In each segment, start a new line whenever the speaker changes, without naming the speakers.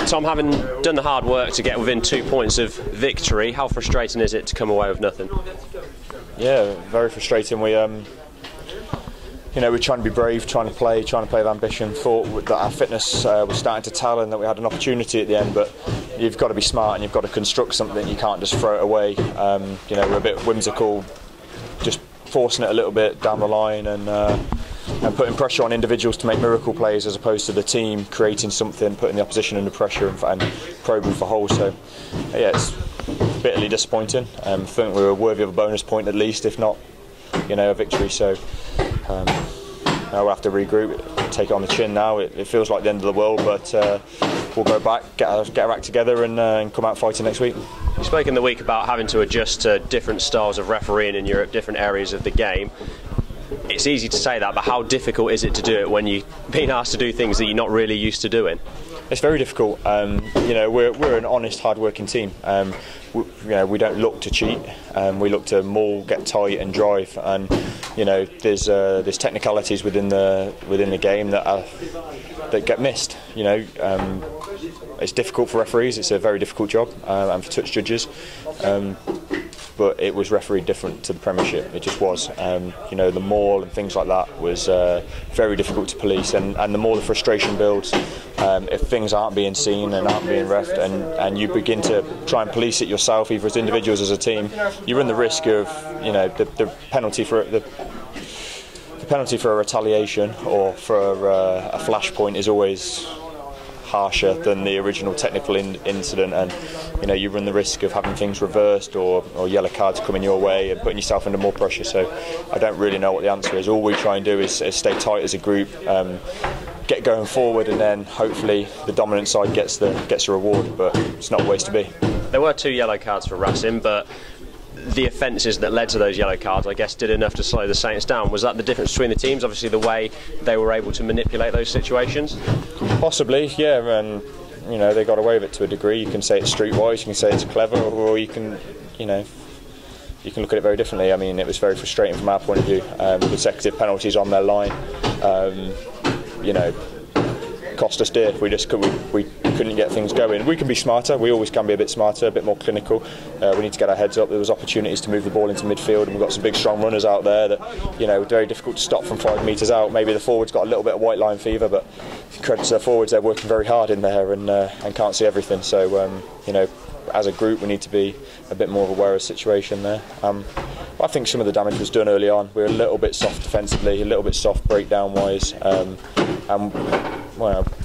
Tom, having done the hard work to get within 2 points of victory, how frustrating is it to come away with nothing?
Yeah, very frustrating. We're trying to be brave, trying to play with ambition. Thought that our fitness was starting to tell and that we had an opportunity at the end, but you've got to be smart and you've got to construct something. You can't just throw it away. We're a bit whimsical, just forcing it a little bit down the line and putting pressure on individuals to make miracle plays as opposed to the team creating something, putting the opposition under pressure and probing for holes. So yeah, it's bitterly disappointing. I think we were worthy of a bonus point at least, if not a victory. So now we'll have to regroup, take it on the chin now. It feels like the end of the world, but we'll go back, get our act together and come out fighting next week.
You spoke in the week about having to adjust to different styles of refereeing in Europe, different areas of the game. It's easy to say that, but how difficult is it to do it when you're being asked to do things that you're not really used to doing?
It's very difficult. We're an honest, hard-working team. We don't look to cheat. We look to maul, get tight, and drive. And there's technicalities within the game that get missed. It's difficult for referees. It's a very difficult job, and for touch judges. But it was refereed different to the Premiership. It just was. The maul and things like that was very difficult to police, and the more the frustration builds, if things aren't being seen and aren't being refed, and you begin to try and police it yourself, either as individuals or as a team, you run the risk of the penalty for the penalty for a retaliation or for a flashpoint is always harsher than the original technical incident, and you run the risk of having things reversed or yellow cards coming your way and putting yourself under more pressure. So I don't really know what the answer is. All we try and do is stay tight as a group, get going forward, and then hopefully the dominant side gets the reward, but it's not always to be.
There were 2 yellow cards for Racing, but the offences that led to those yellow cards, I guess, did enough to slow the Saints down. Was that the difference between the teams? Obviously, the way they were able to manipulate those situations? Possibly,
yeah. And they got away with it to a degree. You can say it's streetwise, you can say it's clever, or you can look at it very differently. I mean, it was very frustrating from our point of view. Consecutive penalties on their line, cost us dear. We couldn't get things going. We can be smarter. We always can be a bit smarter, a bit more clinical. We need to get our heads up. There was opportunities to move the ball into midfield, and we've got some big, strong runners out there that very difficult to stop from 5 metres out. Maybe the forwards got a little bit of white line fever, but credit to their forwards, they're working very hard in there and can't see everything. So as a group, we need to be a bit more aware of the situation there. I think some of the damage was done early on. We were a little bit soft defensively, a little bit soft breakdown-wise, and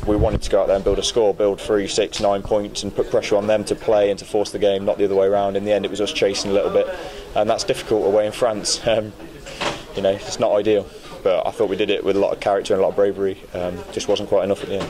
we wanted to go out there and build a score, build 3, 6, 9 points and put pressure on them to play and to force the game, not the other way around. In the end, it was us chasing a little bit, and that's difficult away in France. It's not ideal, but I thought we did it with a lot of character and a lot of bravery. Just wasn't quite enough at the end.